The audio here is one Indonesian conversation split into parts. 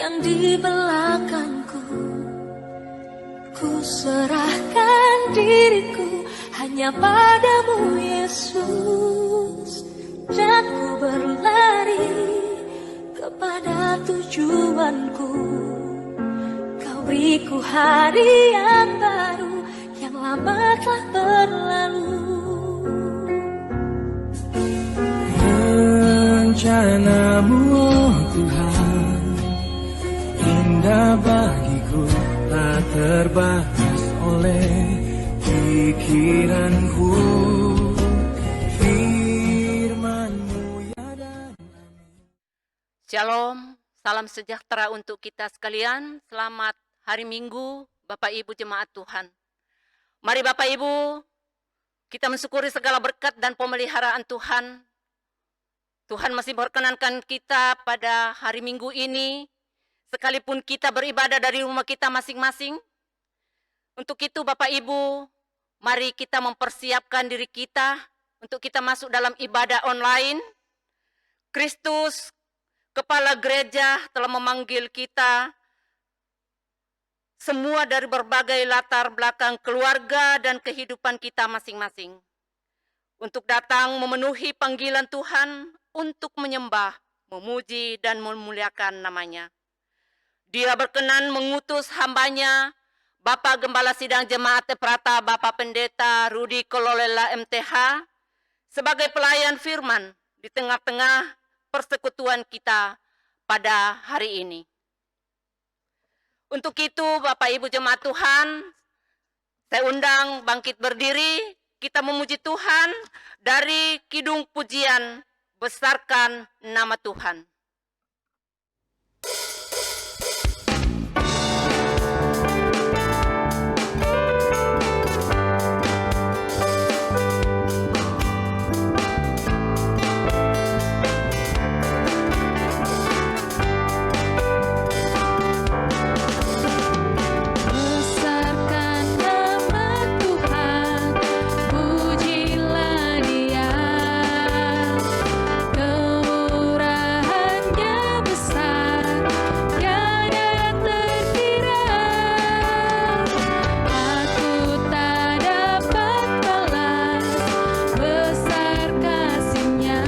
yang di belakangku. Ku serahkan diriku hanya padamu Yesus, dan ku berlari kepada tujuanku. Kau beriku hari yang baru, yang lama telah berlalu. Rencanamu oh Tuhan, indah bagiku, tak terbatas oleh pikiranku. Firman-Mu ya dan amin. Shalom, salam sejahtera untuk kita sekalian. Selamat hari Minggu, Bapak Ibu jemaat Tuhan. Mari Bapak Ibu, kita mensyukuri segala berkat dan pemeliharaan Tuhan. Tuhan masih berkenankan kita pada hari Minggu ini, sekalipun kita beribadah dari rumah kita masing-masing. Untuk itu Bapak Ibu, mari kita mempersiapkan diri kita untuk kita masuk dalam ibadah online. Kristus, Kepala Gereja, telah memanggil kita semua dari berbagai latar belakang keluarga dan kehidupan kita masing-masing, untuk datang memenuhi panggilan Tuhan untuk menyembah, memuji, dan memuliakan namanya. Dia berkenan mengutus hambanya, Bapak Gembala Sidang Jemaat Teprata, Bapak Pendeta Rudi Kololela MTH, sebagai pelayan firman di tengah-tengah persekutuan kita pada hari ini. Untuk itu Bapak Ibu Jemaat Tuhan, saya undang bangkit berdiri, kita memuji Tuhan dari Kidung Pujian, Besarkan Nama Tuhan. Besarkan nama Tuhan, pujilah Dia. Kemurahannya besar, tiada terkira. Aku tak dapat balas besar kasih-Nya.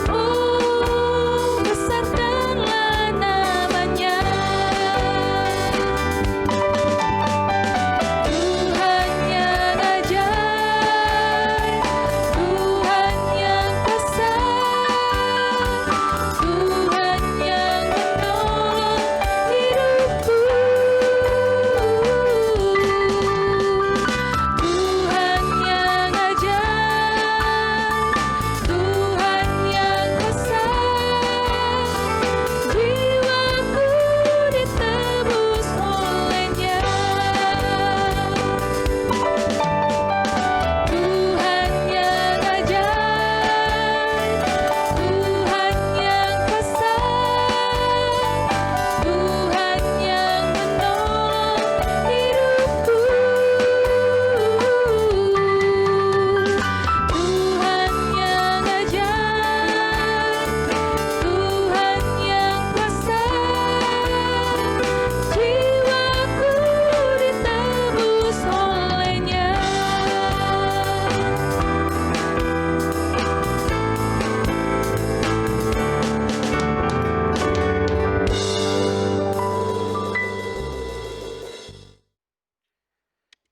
Oh, besarkanlah namanya. Tuhan yang ajaib, Tuhan yang besar, Tuhan yang menolong hidupku. Tuhan yang ajaib, Tuhan yang besar, jiwaku ditebus oleh-Nya. Tuhan yang ajaib, Tuhan yang besar, Tuhan yang menolong hidupku. Tuhan yang ajaib, Tuhan yang besar, jiwaku ditebus oleh-Nya.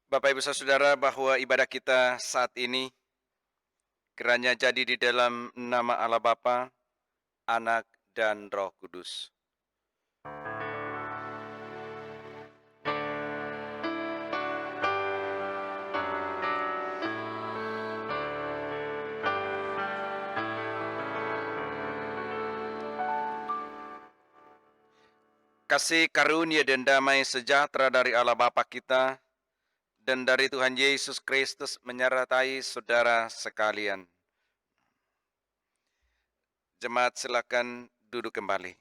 Bapak Ibu Saudara, bahwa ibadah kita saat ini kiranya jadi di dalam nama Allah Bapa, Anak, dan Roh Kudus. Kasih karunia dan damai sejahtera dari Allah Bapa kita dan dari Tuhan Yesus Kristus menyertai saudara sekalian. Jemaat silakan duduk kembali.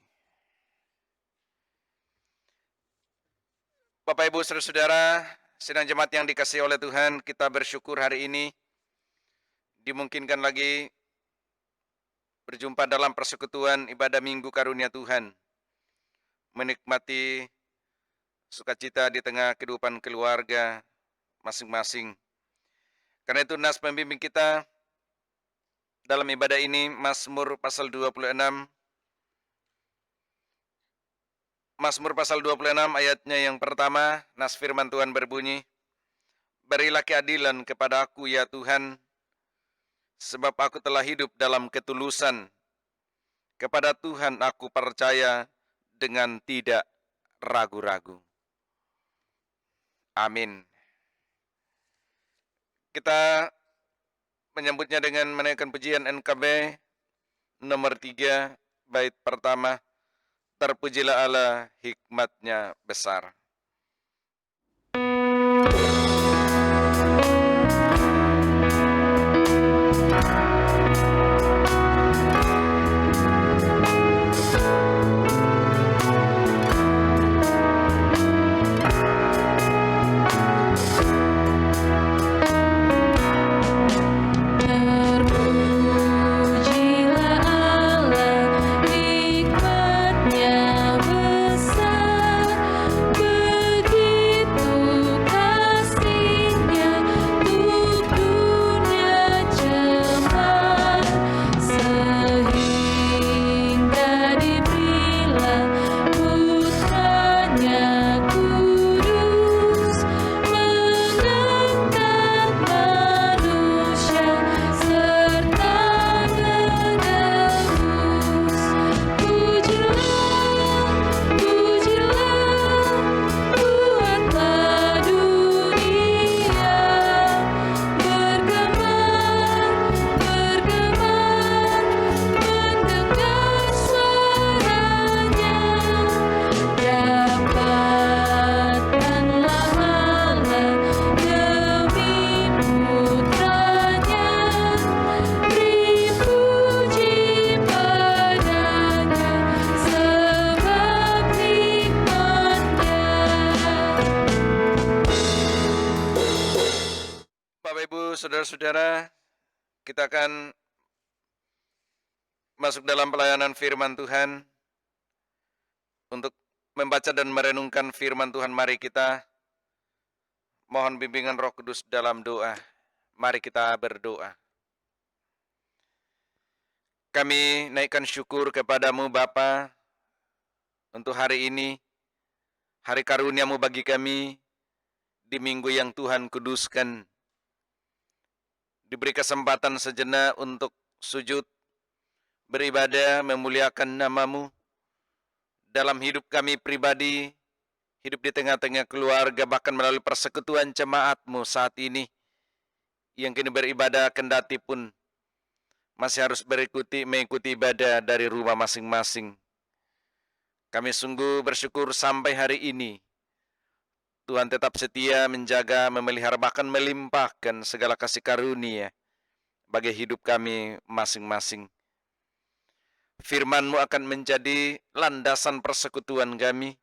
Bapak Ibu Saudara-saudara, sidang jemaat yang dikasihi oleh Tuhan, kita bersyukur hari ini dimungkinkan lagi berjumpa dalam persekutuan ibadah Minggu Karunia Tuhan menikmati sukacita di tengah kehidupan keluarga masing-masing. Karena itu nas pembimbing kita dalam ibadah ini Mazmur pasal 26. Mazmur pasal 26 ayatnya yang pertama, nas firman Tuhan berbunyi, "Berilah keadilan kepada aku ya Tuhan, sebab aku telah hidup dalam ketulusan. Kepada Tuhan aku percaya dengan tidak ragu-ragu." Amin. Kita menyambutnya dengan menaikkan pujian NKB nomor 3, bait pertama, "Terpujilah Allah, hikmat-Nya besar." Terpujilah Allah, hikmat-Nya besar, begitu kasih-Nya untuk dunia cemar, sehingga diberilah Putra-Nya kudus, mengangkat manusia serta menebus. Pujilah, pujilah, buatlah dunia bergemar, bergemar, mendengar suaranya. Dapatkanlah Allah demi Putra-Nya, beri puji padanya sebab hikmat-Nya. Bapak Ibu, saudara-saudara, kita akan masuk dalam pelayanan firman Tuhan. Untuk membaca dan merenungkan firman Tuhan, mari kita mohon bimbingan Roh Kudus dalam doa. Mari kita berdoa. Kami naikkan syukur kepadamu Bapa untuk hari ini, hari karunia-Mu bagi kami di minggu yang Tuhan kuduskan. Diberi kesempatan sejenak untuk sujud, beribadah, memuliakan nama-Mu dalam hidup kami pribadi, hidup di tengah-tengah keluarga, bahkan melalui persekutuan jemaat-Mu saat ini, yang kini beribadah kendati pun masih harus mengikuti ibadah dari rumah masing-masing. Kami sungguh bersyukur sampai hari ini, Tuhan tetap setia menjaga, memelihara, bahkan melimpahkan segala kasih karunia bagi hidup kami masing-masing. Firman-Mu akan menjadi landasan persekutuan kami.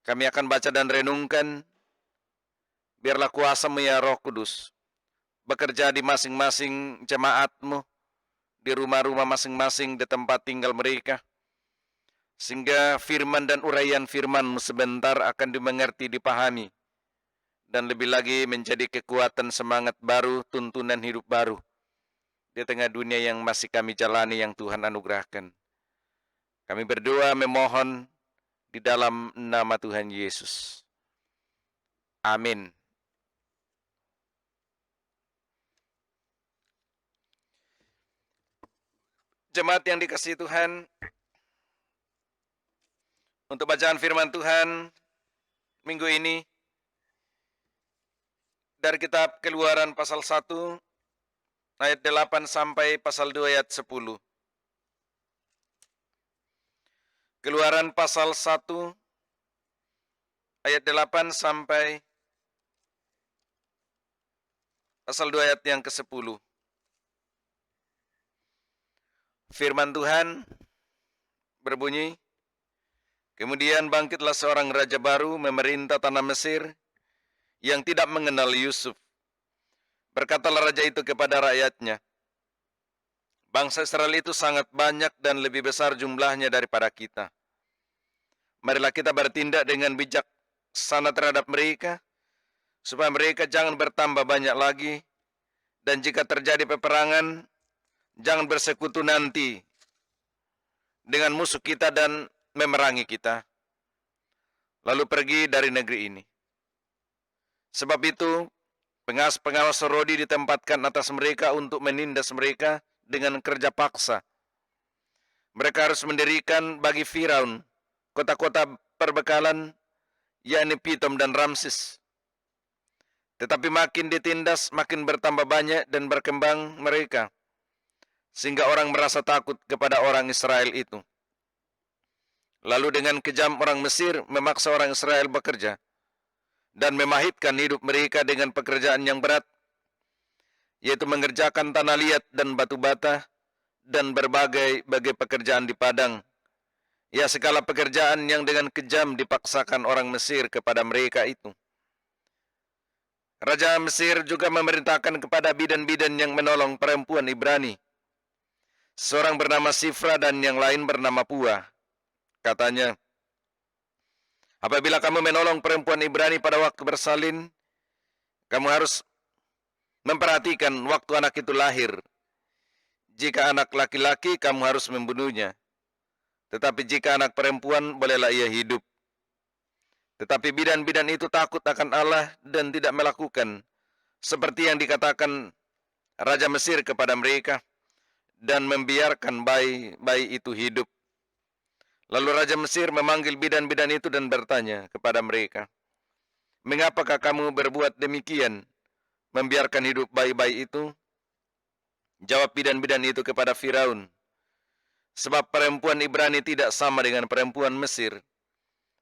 Kami akan baca dan renungkan. Biarlah kuasa-Mu ya Roh Kudus bekerja di masing-masing jemaat-Mu, di rumah-rumah masing-masing, di tempat tinggal mereka, sehingga firman dan uraian firman-Mu sebentar akan dimengerti, dipahami, dan lebih lagi menjadi kekuatan, semangat baru, tuntunan hidup baru di tengah dunia yang masih kami jalani yang Tuhan anugerahkan. Kami berdoa memohon di dalam nama Tuhan Yesus. Amin. Jemaat yang dikasihi Tuhan, untuk bacaan firman Tuhan minggu ini dari kitab Keluaran pasal 1 ayat 8 sampai pasal 2 ayat 10. Keluaran pasal 1 ayat 8 sampai pasal 2 ayat yang ke-10. Firman Tuhan berbunyi, "Kemudian bangkitlah seorang raja baru memerintah tanah Mesir yang tidak mengenal Yusuf. Berkatalah raja itu kepada rakyatnya, bangsa Israel itu sangat banyak dan lebih besar jumlahnya daripada kita. marilah kita bertindak dengan bijaksana terhadap mereka, supaya mereka jangan bertambah banyak lagi, dan jika terjadi peperangan, jangan bersekutu nanti dengan musuh kita dan memerangi kita, lalu pergi dari negeri ini. Sebab itu, pengawas-pengawas Herodi ditempatkan atas mereka untuk menindas mereka dengan kerja paksa. Mereka harus mendirikan bagi Firaun kota-kota perbekalan, yakni Pitom dan Ramses. Tetapi makin ditindas, makin bertambah banyak dan berkembang mereka, sehingga orang merasa takut kepada orang Israel itu. Lalu dengan kejam orang Mesir memaksa orang Israel bekerja dan memahitkan hidup mereka dengan pekerjaan yang berat, yaitu mengerjakan tanah liat dan batu bata dan berbagai pekerjaan di padang. Ya, segala pekerjaan yang dengan kejam dipaksakan orang Mesir kepada mereka itu. Raja Mesir juga memerintahkan kepada bidan-bidan yang menolong perempuan Ibrani, seorang bernama Sifra dan yang lain bernama Pua. Katanya, apabila kamu menolong perempuan Ibrani pada waktu bersalin, kamu harus memperhatikan waktu anak itu lahir. Jika anak laki-laki, kamu harus membunuhnya. Tetapi jika anak perempuan, bolehlah ia hidup. Tetapi bidan-bidan itu takut akan Allah dan tidak melakukan seperti yang dikatakan Raja Mesir kepada mereka, dan membiarkan bayi itu hidup. Lalu Raja Mesir memanggil bidan-bidan itu dan bertanya kepada mereka, "Mengapakah kamu berbuat demikian, membiarkan hidup bayi-bayi itu?" Jawab bidan-bidan itu kepada Firaun, "Sebab perempuan Ibrani tidak sama dengan perempuan Mesir,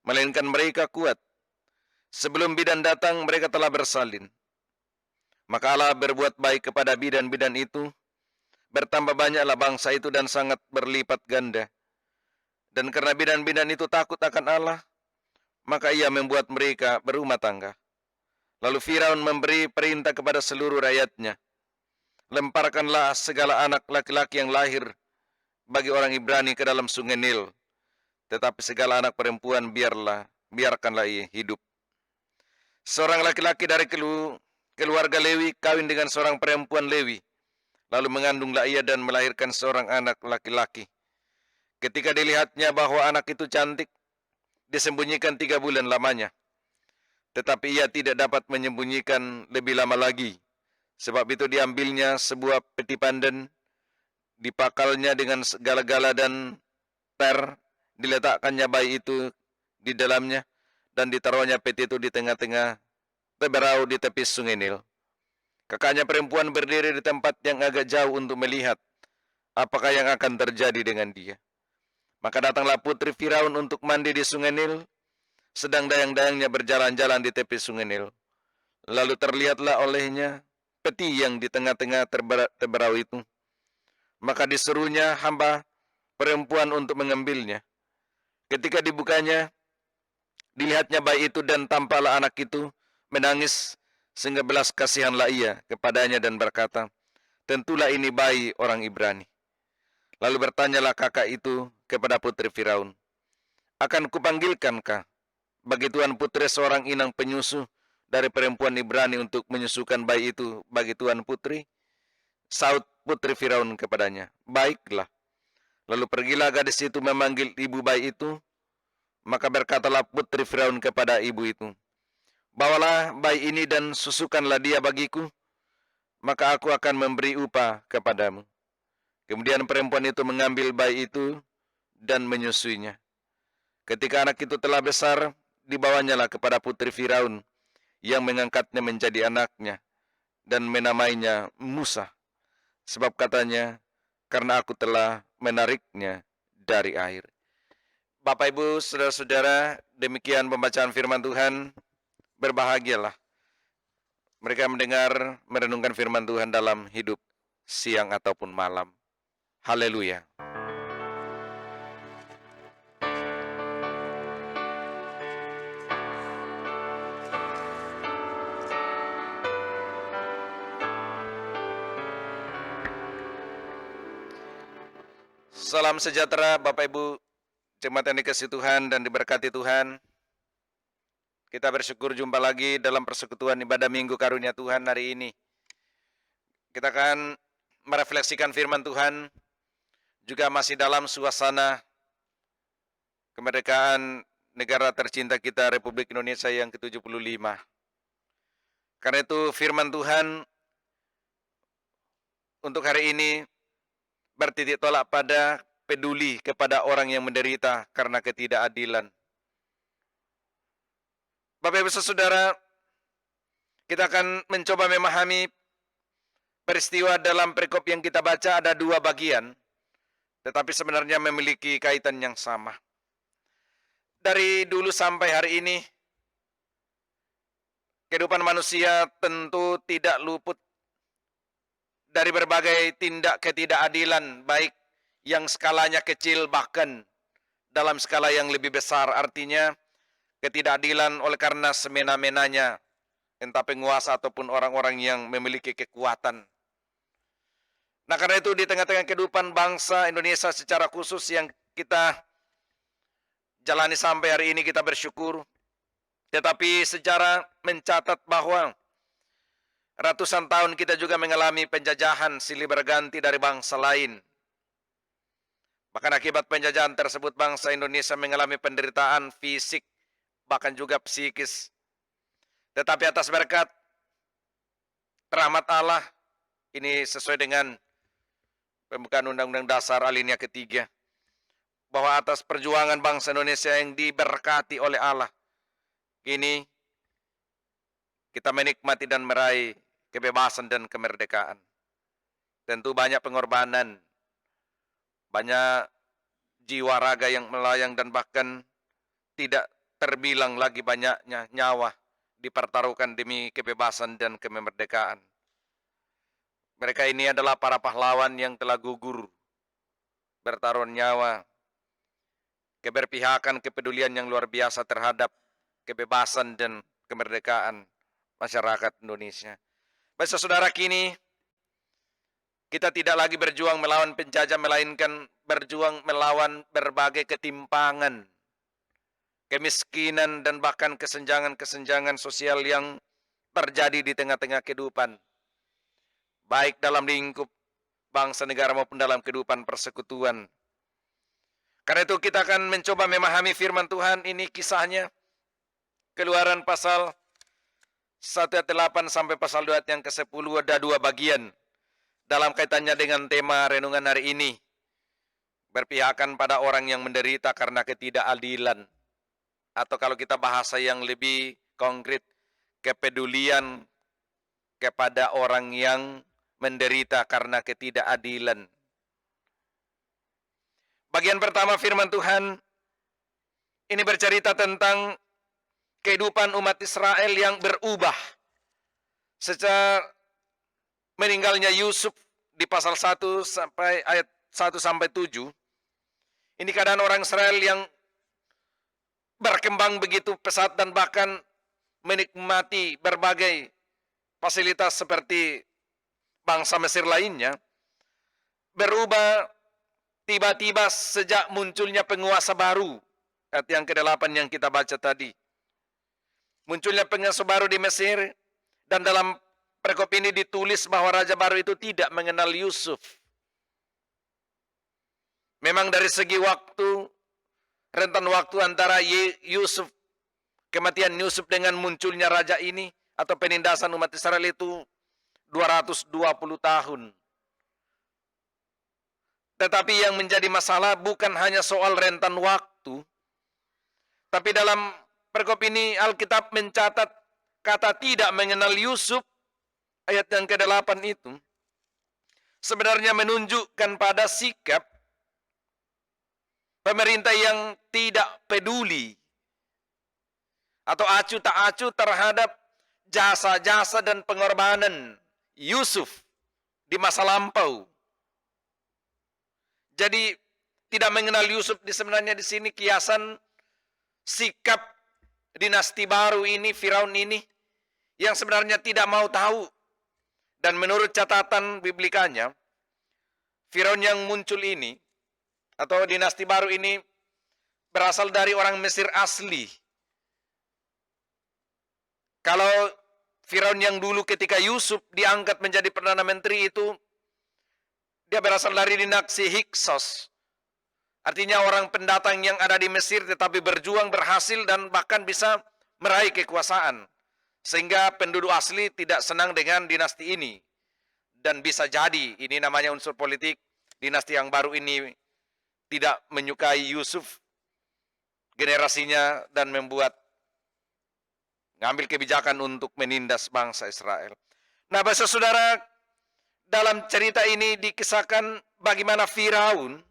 melainkan mereka kuat. Sebelum bidan datang, mereka telah bersalin." Maka Allah berbuat baik kepada bidan-bidan itu, bertambah banyaklah bangsa itu dan sangat berlipat ganda. Dan karena bidan-bidan itu takut akan Allah, maka ia membuat mereka berumah tangga. Lalu Firaun memberi perintah kepada seluruh rakyatnya, "Lemparkanlah segala anak laki-laki yang lahir bagi orang Ibrani ke dalam sungai Nil, tetapi segala anak perempuan biarkanlah ia hidup." Seorang laki-laki dari keluarga Lewi kawin dengan seorang perempuan Lewi, lalu mengandunglah ia dan melahirkan seorang anak laki-laki. Ketika dilihatnya bahwa anak itu cantik, disembunyikan 3 bulan lamanya. Tetapi ia tidak dapat menyembunyikan lebih lama lagi. Sebab itu diambilnya sebuah peti pandan, dipakalnya dengan segala-gala dan per, diletakkannya bayi itu di dalamnya, dan ditaruhnya peti itu di tengah-tengah teberau di tepi sungai Nil. Kakaknya perempuan berdiri di tempat yang agak jauh untuk melihat apakah yang akan terjadi dengan dia. Maka datanglah putri Firaun untuk mandi di sungai Nil, sedang dayang-dayangnya berjalan-jalan di tepi sungai Nil. Lalu terlihatlah olehnya peti yang di tengah-tengah teberau itu. Maka disuruhnya hamba perempuan untuk mengambilnya. Ketika dibukanya, dilihatnya bayi itu dan tampaklah anak itu menangis, sehingga belas kasihanlah ia kepadanya dan berkata, "Tentulah ini bayi orang Ibrani." Lalu bertanyalah kakak itu kepada putri Firaun, "Akan kupanggilkankah bagi tuan putri seorang inang penyusu dari perempuan Ibrani untuk menyusukan bayi itu bagi tuan putri?" Saud putri Firaun kepadanya, "Baiklah." Lalu pergilah gadis itu memanggil ibu bayi itu. Maka berkatalah putri Firaun kepada ibu itu, "Bawalah bayi ini dan susukanlah dia bagiku, maka aku akan memberi upah kepadamu." Kemudian perempuan itu mengambil bayi itu dan menyusuinya. Ketika anak itu telah besar, dibawanyalah kepada putri Firaun yang mengangkatnya menjadi anaknya dan menamainya Musa. Sebab katanya, "Karena aku telah menariknya dari air." Bapak, Ibu, saudara-saudara, demikian pembacaan firman Tuhan. Berbahagialah mereka mendengar, merenungkan firman Tuhan dalam hidup siang ataupun malam. Haleluya. Salam sejahtera Bapak Ibu Jemaat yang dikasihi Tuhan dan diberkati Tuhan, kita bersyukur jumpa lagi dalam persekutuan ibadah Minggu Karunia Tuhan hari ini. Kita akan merefleksikan firman Tuhan, juga masih dalam suasana kemerdekaan negara tercinta kita, Republik Indonesia yang ke-75. Karena itu firman Tuhan untuk hari ini bertitik tolak pada peduli kepada orang yang menderita karena ketidakadilan. Bapak Ibu Saudara, kita akan mencoba memahami peristiwa dalam perikop yang kita baca ada dua bagian, tetapi sebenarnya memiliki kaitan yang sama. Dari dulu sampai hari ini, kehidupan manusia tentu tidak luput dari berbagai tindak ketidakadilan, baik yang skalanya kecil bahkan dalam skala yang lebih besar. Artinya ketidakadilan oleh karena semena-menanya, entah penguasa ataupun orang-orang yang memiliki kekuatan. Nah, karena itu di tengah-tengah kehidupan bangsa Indonesia secara khusus yang kita jalani sampai hari ini, kita bersyukur. Tetapi secara mencatat bahwa ratusan tahun kita juga mengalami penjajahan silih berganti dari bangsa lain. Bahkan akibat penjajahan tersebut bangsa Indonesia mengalami penderitaan fisik, bahkan juga psikis. Tetapi atas berkat rahmat Allah, ini sesuai dengan pembukaan Undang-Undang Dasar alinea ketiga, bahwa atas perjuangan bangsa Indonesia yang diberkati oleh Allah, kini kita menikmati dan meraih kebebasan dan kemerdekaan. Tentu banyak pengorbanan, banyak jiwa raga yang melayang, dan bahkan tidak terbilang lagi banyaknya nyawa dipertaruhkan demi kebebasan dan kemerdekaan. Mereka ini adalah para pahlawan yang telah gugur, bertaruh nyawa, keberpihakan, kepedulian yang luar biasa terhadap kebebasan dan kemerdekaan masyarakat Indonesia. Baik saudara, kini kita tidak lagi berjuang melawan penjajah, melainkan berjuang melawan berbagai ketimpangan, kemiskinan, dan bahkan kesenjangan-kesenjangan sosial yang terjadi di tengah-tengah kehidupan, baik dalam lingkup bangsa negara maupun dalam kehidupan persekutuan. Karena itu kita akan mencoba memahami firman Tuhan ini, kisahnya Keluaran pasal 1 ayat 8 sampai pasal 2 ayat yang ke-10, ada dua bagian dalam kaitannya dengan tema renungan hari ini. Berpihakan pada orang yang menderita karena ketidakadilan. Atau kalau kita bahasa yang lebih konkret, kepedulian kepada orang yang menderita karena ketidakadilan. Bagian pertama firman Tuhan ini bercerita tentang kehidupan umat Israel yang berubah sejak meninggalnya Yusuf di pasal 1 sampai ayat 1 sampai 7. Ini keadaan orang Israel yang berkembang begitu pesat dan bahkan menikmati berbagai fasilitas seperti bangsa Mesir lainnya. Berubah tiba-tiba sejak munculnya penguasa baru. Ayat yang ke-8 yang kita baca tadi. Munculnya penguasa baru di Mesir, dan dalam perikop ini ditulis bahwa raja baru itu tidak mengenal Yusuf. Memang dari segi waktu, rentan waktu antara Yusuf, kematian Yusuf dengan munculnya raja ini atau penindasan umat Israel itu 220 tahun. Tetapi yang menjadi masalah bukan hanya soal rentan waktu, tapi dalam perikop ini Alkitab mencatat kata tidak mengenal Yusuf, ayat yang ke-8 itu, sebenarnya menunjukkan pada sikap pemerintah yang tidak peduli atau acuh tak acuh terhadap jasa-jasa dan pengorbanan Yusuf di masa lampau. Jadi tidak mengenal Yusuf sebenarnya di sini kiasan sikap dinasti baru ini, Firaun ini, yang sebenarnya tidak mau tahu. Dan menurut catatan biblikanya, Firaun yang muncul ini, atau dinasti baru ini, berasal dari orang Mesir asli. Kalau Firaun yang dulu ketika Yusuf diangkat menjadi Perdana Menteri itu, dia berasal dari dinasti Hyksos. Artinya orang pendatang yang ada di Mesir tetapi berjuang, berhasil, dan bahkan bisa meraih kekuasaan. Sehingga penduduk asli tidak senang dengan dinasti ini. Dan bisa jadi, ini namanya unsur politik, dinasti yang baru ini tidak menyukai Yusuf, generasinya, dan ngambil kebijakan untuk menindas bangsa Israel. Nah, saudara, dalam cerita ini dikisahkan bagaimana Firaun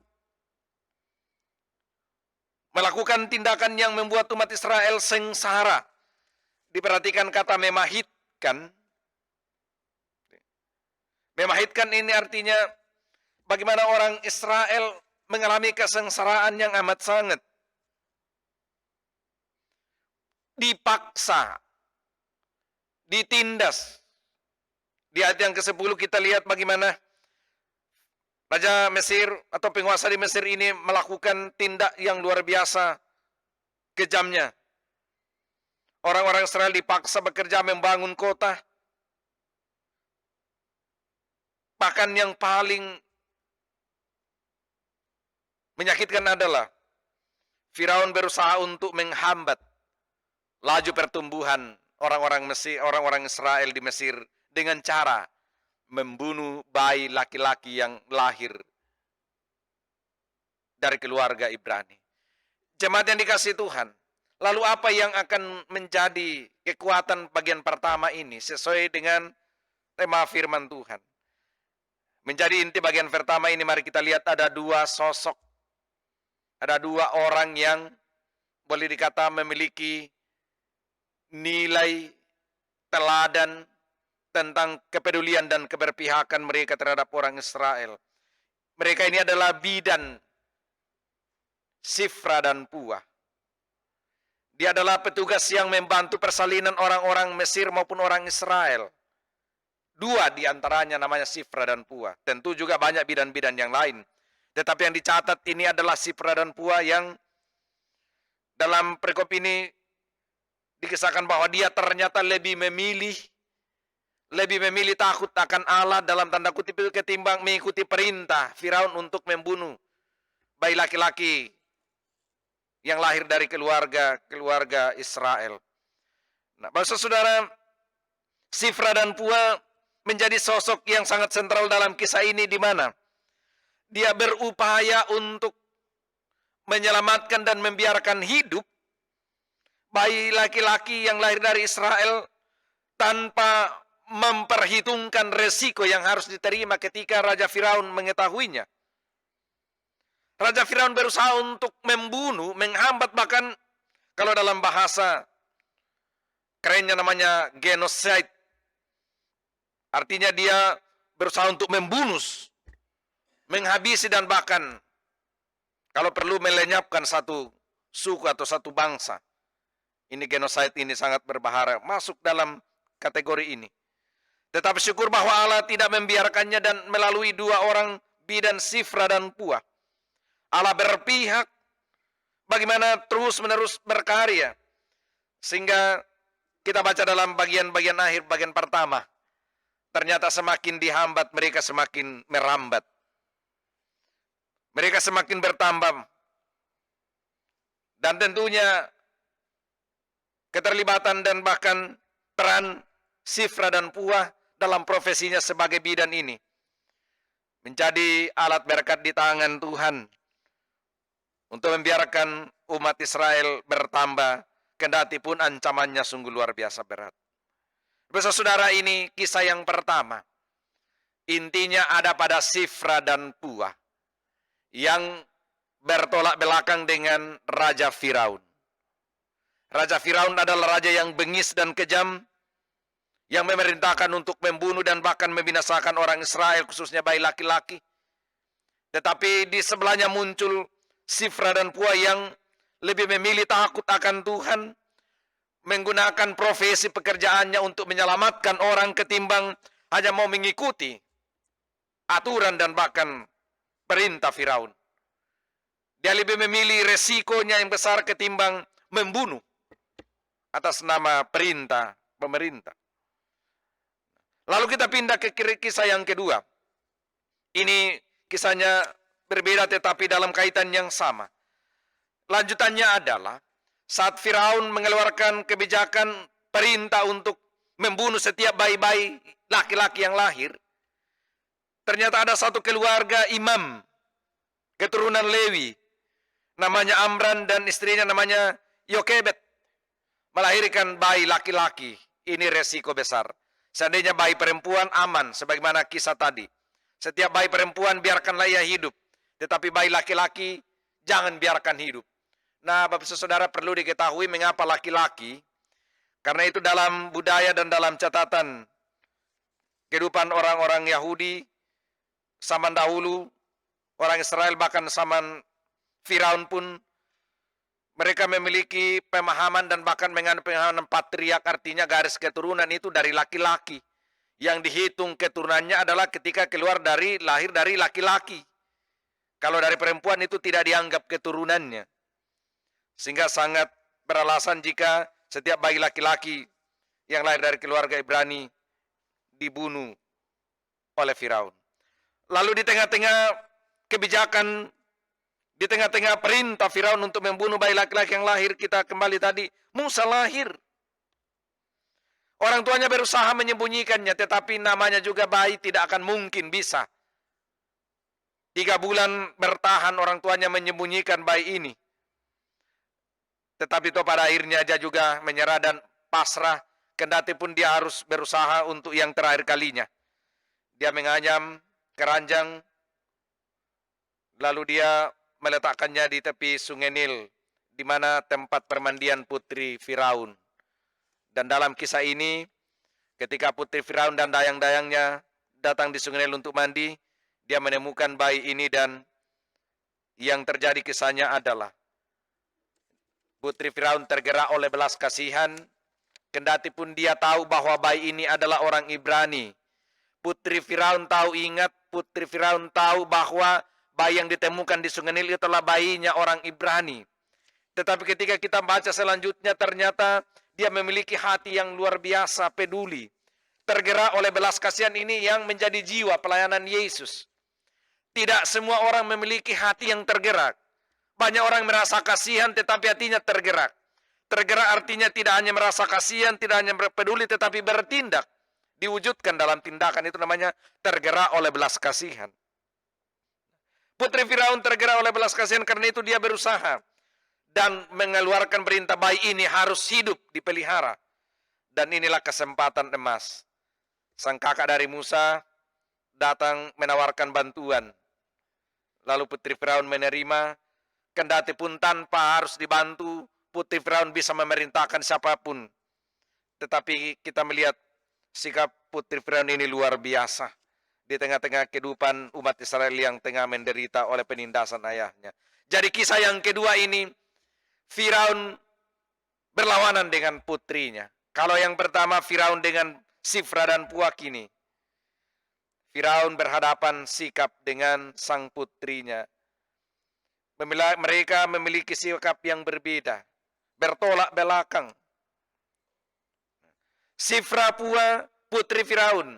melakukan tindakan yang membuat umat Israel sengsara. Diperhatikan kata memahitkan. Memahitkan ini artinya bagaimana orang Israel mengalami kesengsaraan yang amat sangat. Dipaksa, ditindas. Di ayat yang ke-10 kita lihat bagaimana Raja Mesir atau penguasa di Mesir ini melakukan tindak yang luar biasa kejamnya. Orang-orang Israel dipaksa bekerja membangun kota. Bahkan yang paling menyakitkan adalah Firaun berusaha untuk menghambat laju pertumbuhan orang-orang Mesir, orang-orang Israel di Mesir dengan cara membunuh bayi laki-laki yang lahir dari keluarga Ibrani. Jemaat yang dikasihi Tuhan, lalu apa yang akan menjadi kekuatan bagian pertama ini sesuai dengan tema firman Tuhan? Menjadi inti bagian pertama ini, mari kita lihat ada dua sosok. Ada dua orang yang boleh dikata memiliki nilai teladan tentang kepedulian dan keberpihakan mereka terhadap orang Israel. Mereka ini adalah bidan, Sifra dan Puah. Dia adalah petugas yang membantu persalinan orang-orang Mesir maupun orang Israel. Dua di antaranya namanya Sifra dan Puah. Tentu juga banyak bidan-bidan yang lain. Tetapi yang dicatat ini adalah Sifra dan Puah yang dalam perikop ini dikisahkan bahwa dia ternyata lebih memilih takut akan Allah dalam tanda kutip itu ketimbang mengikuti perintah Firaun untuk membunuh bayi laki-laki yang lahir dari keluarga Israel. Nah, saudara, Sifra dan Puah menjadi sosok yang sangat sentral dalam kisah ini, di mana dia berupaya untuk menyelamatkan dan membiarkan hidup bayi laki-laki yang lahir dari Israel tanpa memperhitungkan resiko yang harus diterima ketika Raja Firaun mengetahuinya. Raja Firaun berusaha untuk membunuh, menghambat, bahkan kalau dalam bahasa kerennya namanya genocide. Artinya dia berusaha untuk membunuh, menghabisi, dan bahkan kalau perlu melenyapkan satu suku atau satu bangsa. Ini genocide ini sangat berbahaya, masuk dalam kategori ini. Tetapi syukur bahwa Allah tidak membiarkannya dan melalui dua orang bidan Sifra dan Puah. Allah berpihak bagaimana terus-menerus berkarya. Sehingga kita baca dalam bagian-bagian akhir, bagian pertama. Ternyata semakin dihambat, mereka semakin merambat. Mereka semakin bertambah. Dan tentunya keterlibatan dan bahkan peran Sifra dan Puah dalam profesinya sebagai bidan ini menjadi alat berkat di tangan Tuhan untuk membiarkan umat Israel bertambah, kendati pun ancamannya sungguh luar biasa berat. Saudara, ini kisah yang pertama. Intinya ada pada Sifra dan Puah yang bertolak belakang dengan Raja Firaun. Raja Firaun adalah raja yang bengis dan kejam, yang memerintahkan untuk membunuh dan bahkan membinasakan orang Israel, khususnya bayi laki-laki. Tetapi di sebelahnya muncul Sifra dan Puah yang lebih memilih takut akan Tuhan, menggunakan profesi pekerjaannya untuk menyelamatkan orang ketimbang hanya mau mengikuti aturan dan bahkan perintah Firaun. Dia lebih memilih resikonya yang besar ketimbang membunuh atas nama perintah pemerintah. Lalu kita pindah ke kisah yang kedua. Ini kisahnya berbeda tetapi dalam kaitan yang sama. Lanjutannya adalah saat Firaun mengeluarkan kebijakan perintah untuk membunuh setiap bayi-bayi laki-laki yang lahir. Ternyata ada satu keluarga imam keturunan Lewi, namanya Amran, dan istrinya namanya Yokebed, melahirkan bayi laki-laki. Ini resiko besar. Seandainya bayi perempuan aman, sebagaimana kisah tadi. Setiap bayi perempuan biarkanlah ia hidup. Tetapi bayi laki-laki jangan biarkan hidup. Nah, Bapak Saudara, perlu diketahui mengapa laki-laki. Karena itu dalam budaya dan dalam catatan kehidupan orang-orang Yahudi zaman dahulu, orang Israel bahkan zaman Firaun pun, mereka memiliki pemahaman dan bahkan menganut pemahaman patriark, artinya garis keturunan itu dari laki-laki. Yang dihitung keturunannya adalah ketika lahir dari laki-laki. Kalau dari perempuan itu tidak dianggap keturunannya. Sehingga sangat beralasan jika setiap bayi laki-laki yang lahir dari keluarga Ibrani dibunuh oleh Firaun. Lalu di tengah-tengah kebijakan, di tengah-tengah perintah Firaun untuk membunuh bayi laki-laki yang lahir, kita kembali tadi, Musa lahir. Orang tuanya berusaha menyembunyikannya, tetapi namanya juga bayi tidak akan mungkin bisa. 3 bulan bertahan orang tuanya menyembunyikan bayi ini. Tetapi itu pada akhirnya dia juga menyerah dan pasrah, kendati pun dia harus berusaha untuk yang terakhir kalinya. Dia menganyam keranjang, lalu dia meletakkannya di tepi sungai Nil, di mana tempat permandian putri Firaun. Dan dalam kisah ini, ketika putri Firaun dan dayang-dayangnya datang di sungai Nil untuk mandi, dia menemukan bayi ini dan yang terjadi kisahnya adalah putri Firaun tergerak oleh belas kasihan, kendati pun dia tahu bahwa bayi ini adalah orang Ibrani. Putri Firaun tahu bahwa bayi yang ditemukan di sungai Nil itu adalah bayinya orang Ibrani. Tetapi ketika kita baca selanjutnya, ternyata dia memiliki hati yang luar biasa peduli. Tergerak oleh belas kasihan ini yang menjadi jiwa pelayanan Yesus. Tidak semua orang memiliki hati yang tergerak. Banyak orang merasa kasihan tetapi hatinya tergerak. Tergerak artinya tidak hanya merasa kasihan, tidak hanya peduli tetapi bertindak. Diwujudkan dalam tindakan, itu namanya tergerak oleh belas kasihan. Putri Firaun tergerak oleh belas kasihan, karena itu dia berusaha dan mengeluarkan perintah bayi ini harus hidup dipelihara. Dan inilah kesempatan emas. Sang kakak dari Musa datang menawarkan bantuan. Lalu putri Firaun menerima, kendati pun tanpa harus dibantu, putri Firaun bisa memerintahkan siapapun. Tetapi kita melihat sikap putri Firaun ini luar biasa. Di tengah-tengah kehidupan umat Israel yang tengah menderita oleh penindasan ayahnya. Jadi kisah yang kedua ini, Firaun berlawanan dengan putrinya. Kalau yang pertama Firaun dengan Sifra dan Puak ini, Firaun berhadapan sikap dengan sang putrinya. Mereka memiliki sikap yang berbeda, bertolak belakang. Sifra Pua, putri Firaun,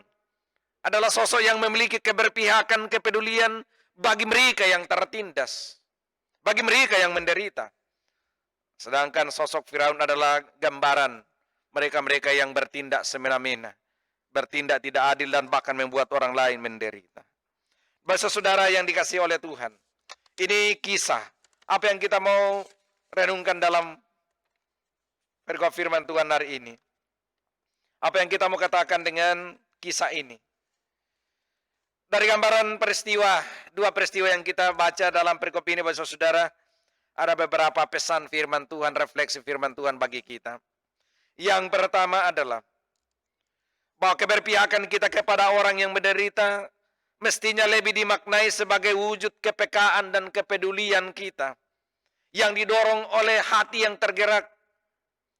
adalah sosok yang memiliki keberpihakan, kepedulian bagi mereka yang tertindas, bagi mereka yang menderita. Sedangkan sosok Firaun adalah gambaran mereka-mereka yang bertindak semena-mena, bertindak tidak adil dan bahkan membuat orang lain menderita. Bahasa saudara yang dikasihi oleh Tuhan, ini kisah. Apa yang kita mau renungkan dalam perikop firman Tuhan hari ini? Apa yang kita mau katakan dengan kisah ini? Dari gambaran peristiwa, 2 peristiwa yang kita baca dalam perikop ini, bahasa saudara, ada beberapa pesan firman Tuhan, refleksi firman Tuhan bagi kita. Yang pertama adalah bahwa keberpihakan kita kepada orang yang menderita mestinya lebih dimaknai sebagai wujud kepekaan dan kepedulian kita yang didorong oleh hati yang tergerak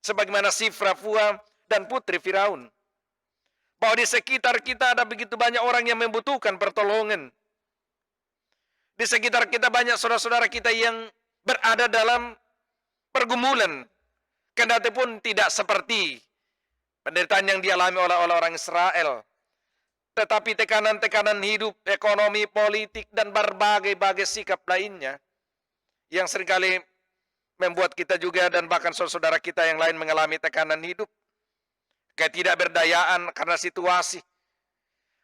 sebagaimana Sifra, Pua, dan putri Firaun. Bahwa di sekitar kita ada begitu banyak orang yang membutuhkan pertolongan. Di sekitar kita banyak saudara-saudara kita yang berada dalam pergumulan. Kendati pun tidak seperti penderitaan yang dialami oleh orang Israel. Tetapi tekanan-tekanan hidup, ekonomi, politik, dan berbagai-bagai sikap lainnya yang seringkali membuat kita juga dan bahkan saudara-saudara kita yang lain mengalami tekanan hidup. Ketidakberdayaan karena situasi.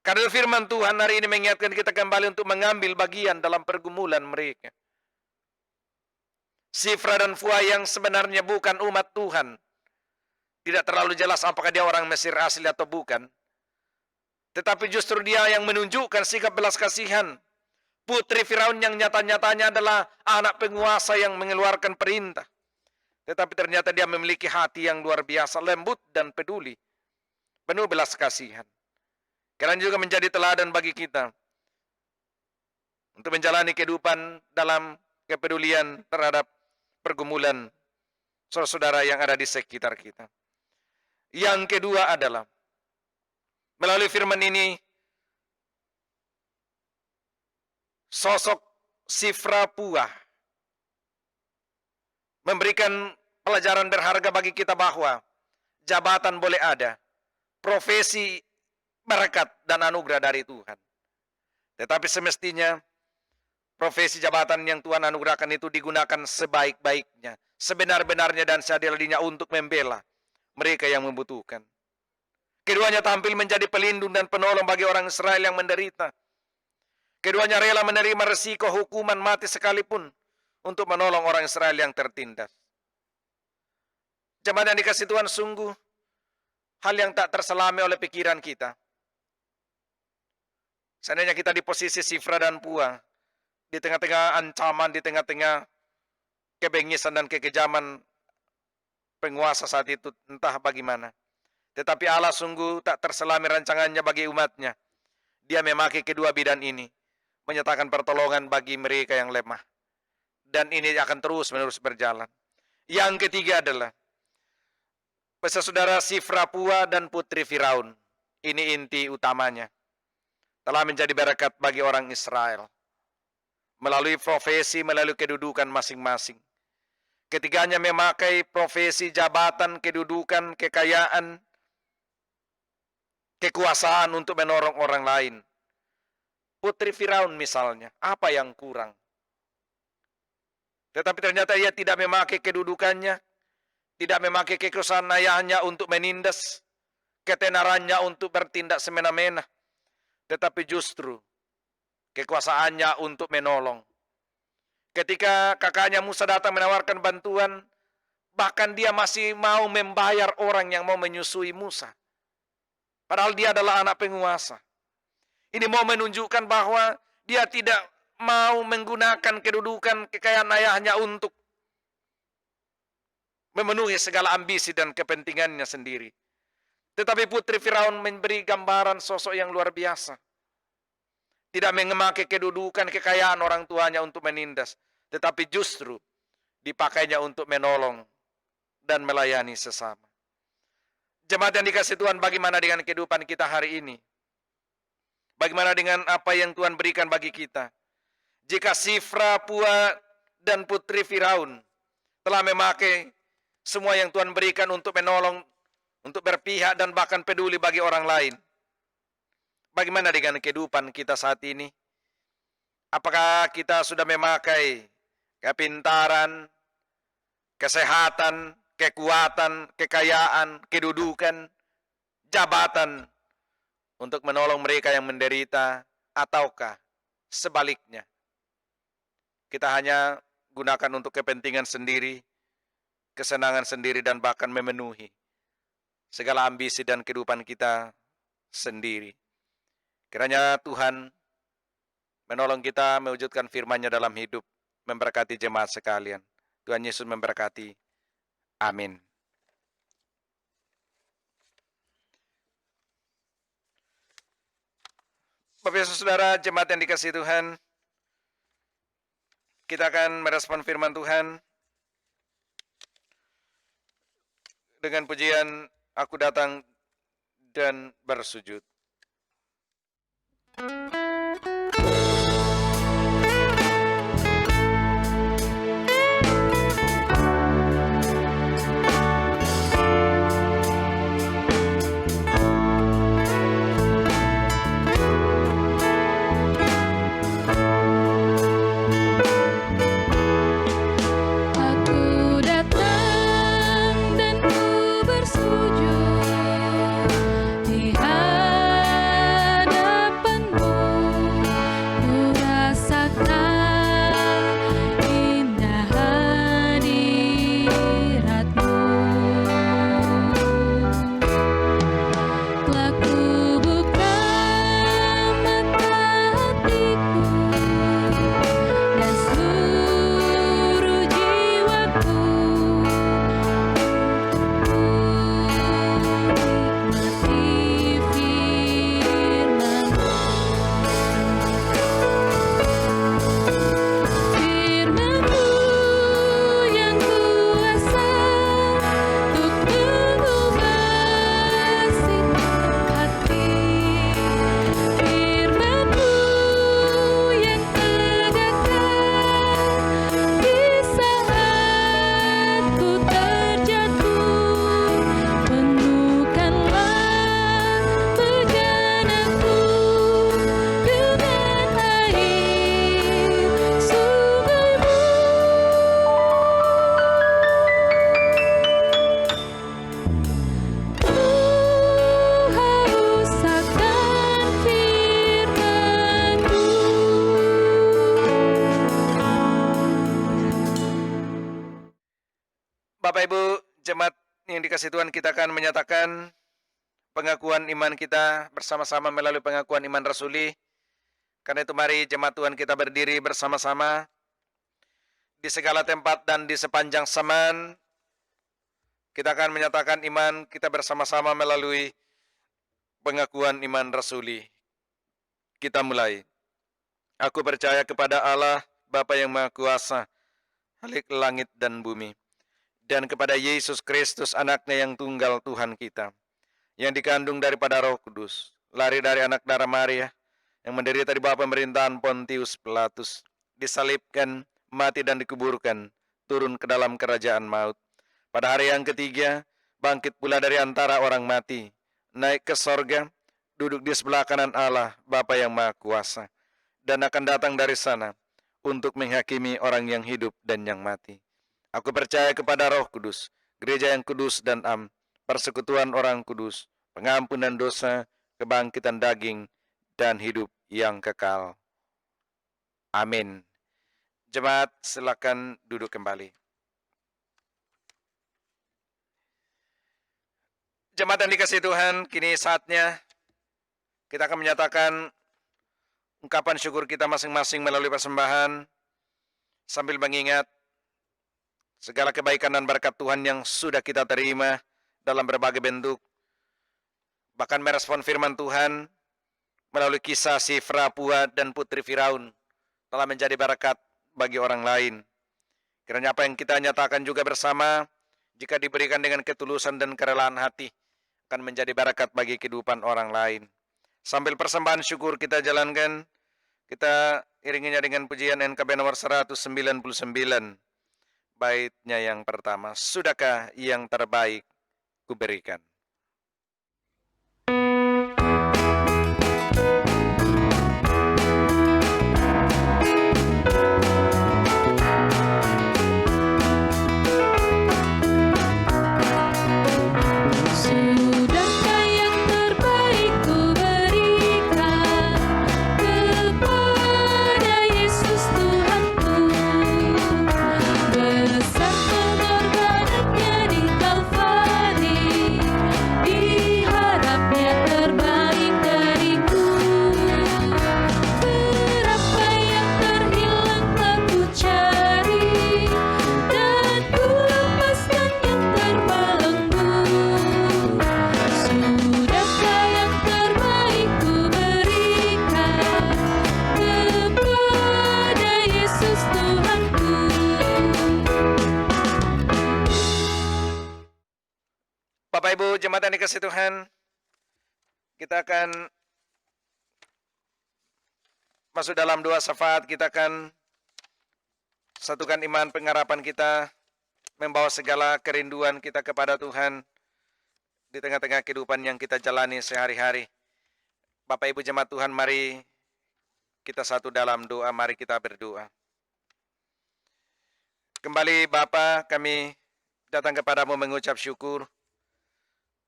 Karena firman Tuhan hari ini mengingatkan kita kembali untuk mengambil bagian dalam pergumulan mereka. Sifra dan Fua yang sebenarnya bukan umat Tuhan. Tidak terlalu jelas apakah dia orang Mesir asli atau bukan. Tetapi justru dia yang menunjukkan sikap belas kasihan. Putri Firaun yang nyata-nyatanya adalah anak penguasa yang mengeluarkan perintah. Tetapi ternyata dia memiliki hati yang luar biasa, lembut dan peduli. Penuh belas kasihan. Karena juga menjadi teladan bagi kita. Untuk menjalani kehidupan dalam kepedulian terhadap pergumulan saudara-saudara yang ada di sekitar kita. Yang kedua adalah, melalui firman ini, sosok Sifra Puah memberikan pelajaran berharga bagi kita bahwa jabatan boleh ada, profesi, berkat, dan anugerah dari Tuhan. Tetapi semestinya profesi jabatan yang Tuhan anugerahkan itu digunakan sebaik-baiknya, sebenar-benarnya dan seadil-adilnya untuk membela mereka yang membutuhkan. Keduanya tampil menjadi pelindung dan penolong bagi orang Israel yang menderita. Keduanya rela menerima resiko hukuman mati sekalipun untuk menolong orang Israel yang tertindas. Jemaat yang dikasihi Tuhan, sungguh hal yang tak terselami oleh pikiran kita. Seandainya kita di posisi Sifra dan Pua, di tengah-tengah ancaman, di tengah-tengah kebengisan dan kekejaman penguasa saat itu, entah bagaimana. Tetapi Allah sungguh tak terselami rancangannya bagi umatnya. Dia memakai kedua bidang ini, menyatakan pertolongan bagi mereka yang lemah. Dan ini akan terus-menerus berjalan. Yang ketiga adalah, saudara Sifra Pua dan Putri Firaun. Ini inti utamanya. Telah menjadi berkat bagi orang Israel. Melalui profesi, melalui kedudukan masing-masing. Ketiganya memakai profesi, jabatan, kedudukan, kekayaan, kekuasaan untuk menolong orang lain. Putri Firaun misalnya, apa yang kurang? Tetapi ternyata ia tidak memakai kedudukannya, tidak memakai kekuasaan ayahnya untuk menindas, ketenarannya untuk bertindak semena-mena, tetapi justru kekuasaannya untuk menolong. Ketika kakaknya Musa datang menawarkan bantuan, bahkan dia masih mau membayar orang yang mau menyusui Musa. Padahal dia adalah anak penguasa. Ini mau menunjukkan bahwa dia tidak mau menggunakan kedudukan kekayaan ayahnya untuk memenuhi segala ambisi dan kepentingannya sendiri. Tetapi Putri Firaun memberi gambaran sosok yang luar biasa. Tidak memakai kedudukan kekayaan orang tuanya untuk menindas, tetapi justru dipakainya untuk menolong dan melayani sesama. Jemaat yang dikasihi Tuhan, bagaimana dengan kehidupan kita hari ini? Bagaimana dengan apa yang Tuhan berikan bagi kita? Jika Sifra, Pua, dan Putri Firaun telah memakai semua yang Tuhan berikan untuk menolong, untuk berpihak dan bahkan peduli bagi orang lain, bagaimana dengan kehidupan kita saat ini? Apakah kita sudah memakai kepintaran, kesehatan, kekuatan, kekayaan, kedudukan, jabatan untuk menolong mereka yang menderita, ataukah sebaliknya kita hanya gunakan untuk kepentingan sendiri, kesenangan sendiri, dan bahkan memenuhi segala ambisi dan kehidupan kita sendiri? Kiranya Tuhan menolong kita mewujudkan firman-Nya dalam hidup, memberkati jemaat sekalian. Tuhan Yesus memberkati. Amin. Bapak Ibu Saudara, jemaat yang dikasihi Tuhan, kita akan merespon firman Tuhan dengan pujian "Aku Datang dan Bersujud". Bapak Ibu, jemaat yang dikasihi Tuhan, kita akan menyatakan pengakuan iman kita bersama-sama melalui pengakuan iman rasuli. Karena itu mari jemaat Tuhan kita berdiri bersama-sama di segala tempat dan di sepanjang zaman. Kita akan menyatakan iman kita bersama-sama melalui pengakuan iman rasuli. Kita mulai. Aku percaya kepada Allah, Bapa yang Maha Kuasa, Khalik langit dan bumi, dan kepada Yesus Kristus, anaknya yang tunggal Tuhan kita, yang dikandung daripada Roh Kudus, lari dari anak darah Maria, yang menderita di bawah pemerintahan Pontius Pilatus, disalibkan, mati dan dikuburkan, turun ke dalam kerajaan maut. Pada hari yang ketiga, bangkit pula dari antara orang mati, naik ke sorga, duduk di sebelah kanan Allah, Bapa yang Maha Kuasa, dan akan datang dari sana untuk menghakimi orang yang hidup dan yang mati. Aku percaya kepada Roh Kudus, gereja yang kudus dan persekutuan orang kudus, pengampunan dosa, kebangkitan daging, dan hidup yang kekal. Amin. Jemaat, silakan duduk kembali. Jemaat yang dikasihi Tuhan, kini saatnya kita akan menyatakan ungkapan syukur kita masing-masing melalui persembahan, sambil mengingat segala kebaikan dan berkat Tuhan yang sudah kita terima dalam berbagai bentuk. Bahkan merespon firman Tuhan melalui kisah Sifra, Pua, dan Putri Firaun telah menjadi berkat bagi orang lain. Kiranya apa yang kita nyatakan juga bersama, jika diberikan dengan ketulusan dan kerelaan hati, akan menjadi berkat bagi kehidupan orang lain. Sambil persembahan syukur kita jalankan, kita iringinya dengan pujian NKB nomor 199. Baitnya yang pertama, sudahkah yang terbaik kuberikan? Sudahkah yang terbaik ku berikan kepada Yesus Tuhanku, besar pengorbanannya di Kalvari, diharapnya terbaik dariku. Berapa yang terhilang telah ku cari, dan ku lepaskan yang terbelenggu. Sudahkah yang terbaik ku berikan kepada Yesus Tuhanku. Bapak Ibu, jemaat yang dikasihi Tuhan, kita akan masuk dalam doa syafaat. Kita akan satukan iman pengharapan kita, membawa segala kerinduan kita kepada Tuhan di tengah-tengah kehidupan yang kita jalani sehari-hari. Bapak Ibu jemaat Tuhan, mari kita satu dalam doa, mari kita berdoa. Kembali Bapa, kami datang kepadamu mengucap syukur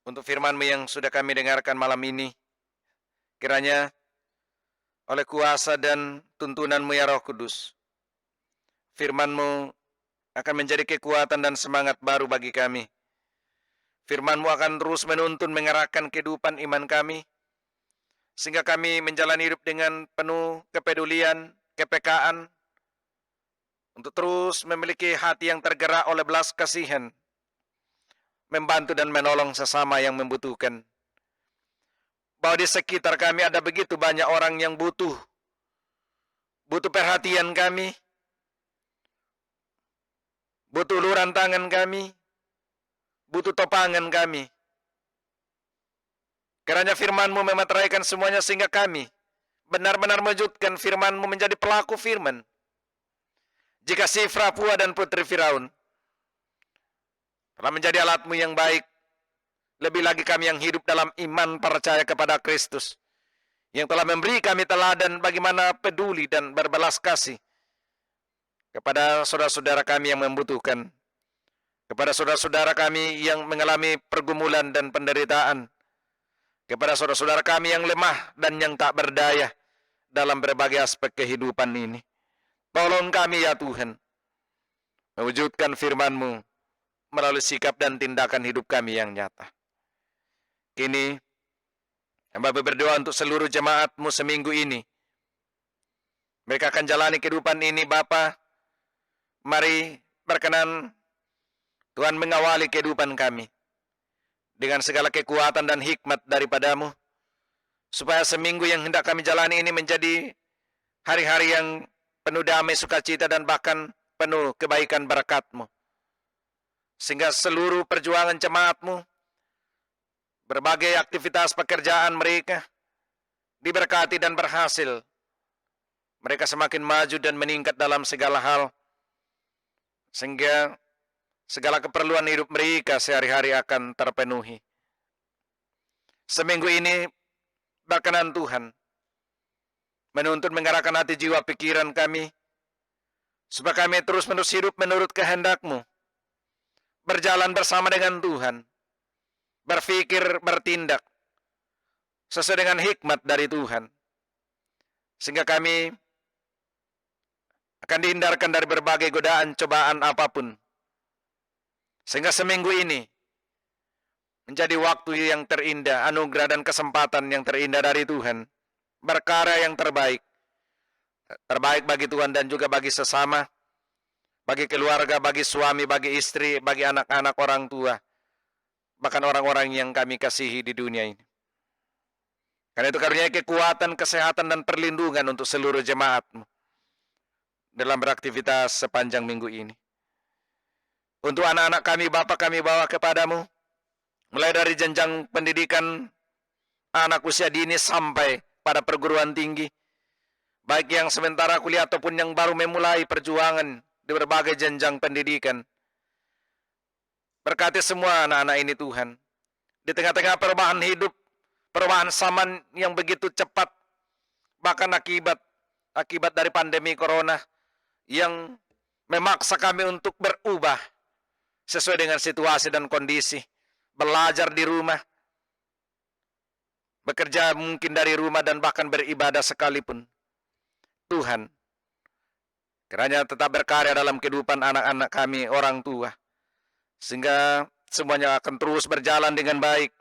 untuk firman-Mu yang sudah kami dengarkan malam ini. Kiranya oleh kuasa dan tuntunan-Mu ya Roh Kudus, firman-Mu akan menjadi kekuatan dan semangat baru bagi kami. Firman-Mu akan terus menuntun mengarahkan kehidupan iman kami, sehingga kami menjalani hidup dengan penuh kepedulian, kepekaan, untuk terus memiliki hati yang tergerak oleh belas kasihan, membantu dan menolong sesama yang membutuhkan. Bahwa di sekitar kami ada begitu banyak orang yang butuh perhatian kami, butuh uluran tangan kami, butuh topangan kami. Kiranya firman-Mu memeteraikan semuanya sehingga kami benar-benar mewujudkan firman-Mu menjadi pelaku firman. Jika Sifra, Pua, dan Putri Firaun telah menjadi alat-Mu yang baik, lebih lagi kami yang hidup dalam iman percaya kepada Kristus, yang telah memberi kami teladan bagaimana peduli dan berbelas kasih kepada saudara-saudara kami yang membutuhkan, kepada saudara-saudara kami yang mengalami pergumulan dan penderitaan, kepada saudara-saudara kami yang lemah dan yang tak berdaya dalam berbagai aspek kehidupan ini. Tolong kami ya Tuhan, mewujudkan firman-Mu melalui sikap dan tindakan hidup kami yang nyata. Kini, hamba berdoa untuk seluruh jemaat-Mu seminggu ini. Mereka akan jalani kehidupan ini, Bapa. Mari berkenan Tuhan mengawali kehidupan kami dengan segala kekuatan dan hikmat daripada-Mu, supaya seminggu yang hendak kami jalani ini menjadi hari-hari yang penuh damai, sukacita, dan bahkan penuh kebaikan berkat-Mu. Sehingga seluruh perjuangan jemaat-Mu, berbagai aktivitas pekerjaan mereka, diberkati dan berhasil. Mereka semakin maju dan meningkat dalam segala hal, sehingga segala keperluan hidup mereka sehari-hari akan terpenuhi. Seminggu ini, berkenan Tuhan menuntun mengarahkan hati jiwa pikiran kami, supaya kami terus-menerus hidup menurut kehendak-Mu, berjalan bersama dengan Tuhan, berpikir, bertindak sesuai dengan hikmat dari Tuhan, sehingga kami akan dihindarkan dari berbagai godaan cobaan apapun, sehingga seminggu ini menjadi waktu yang terindah, anugerah dan kesempatan yang terindah dari Tuhan, berkarya yang terbaik bagi Tuhan dan juga bagi sesama, bagi keluarga, bagi suami, bagi istri, bagi anak-anak, orang tua, bahkan orang-orang yang kami kasihi di dunia ini. Karena itu karunia kekuatan, kesehatan, dan perlindungan untuk seluruh jemaat-Mu dalam beraktivitas sepanjang minggu ini. Untuk anak-anak kami, Bapa, kami bawa kepada-Mu, mulai dari jenjang pendidikan anak usia dini sampai pada perguruan tinggi, baik yang sementara kuliah ataupun yang baru memulai perjuangan di berbagai jenjang pendidikan. Berkati semua anak-anak ini Tuhan, di tengah-tengah perubahan hidup, perubahan zaman yang begitu cepat, bahkan akibat dari pandemi corona yang memaksa kami untuk berubah sesuai dengan situasi dan kondisi, belajar di rumah, bekerja mungkin dari rumah, dan bahkan beribadah sekalipun. Tuhan, kiranya tetap berkarya dalam kehidupan anak-anak kami, orang tua, sehingga semuanya akan terus berjalan dengan baik,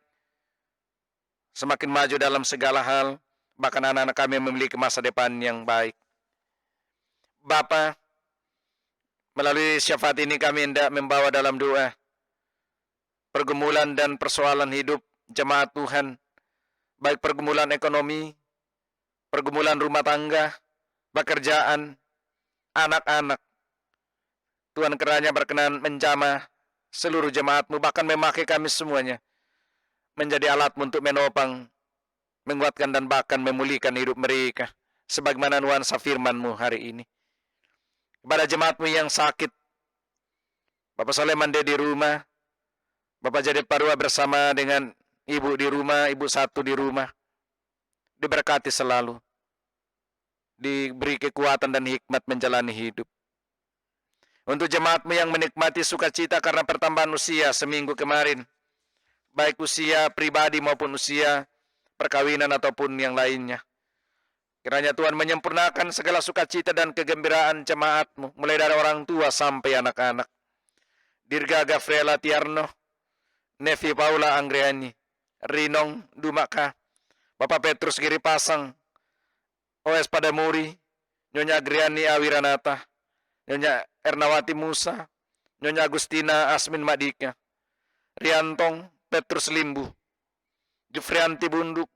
semakin maju dalam segala hal, bahkan anak-anak kami memiliki masa depan yang baik. Bapa, melalui syafaat ini kami hendak membawa dalam doa pergumulan dan persoalan hidup jemaat Tuhan, baik pergumulan ekonomi, pergumulan rumah tangga, pekerjaan, anak-anak. Tuhan kiranya berkenan menjamah seluruh jemaat-Mu, bahkan memakai kami semuanya menjadi alat-Mu untuk menopang, menguatkan, dan bahkan memulihkan hidup mereka, sebagaimana nuansa firman-Mu hari ini. Kepada jemaat-Mu yang sakit, Bapak Soleman di rumah, Bapak Jadid Parua bersama dengan Ibu di rumah, Ibu satu di rumah, diberkati selalu, diberi kekuatan dan hikmat menjalani hidup. Untuk jemaat-Mu yang menikmati sukacita karena pertambahan usia seminggu kemarin, baik usia pribadi maupun usia perkawinan ataupun yang lainnya, kiranya Tuhan menyempurnakan segala sukacita dan kegembiraan jemaat-Mu, mulai dari orang tua sampai anak-anak. Dirga Gafriela Tiarno, Nevi Paula Anggriani, Rinong Dumaka, Bapak Petrus Giri Pasang, OS Padamuri, Nyonya Agriani Awiranata, Nyonya Ernawati Musa, Nyonya Agustina Asmin Madika, Riantong Petrus Limbu, Jufrianti Bunduk,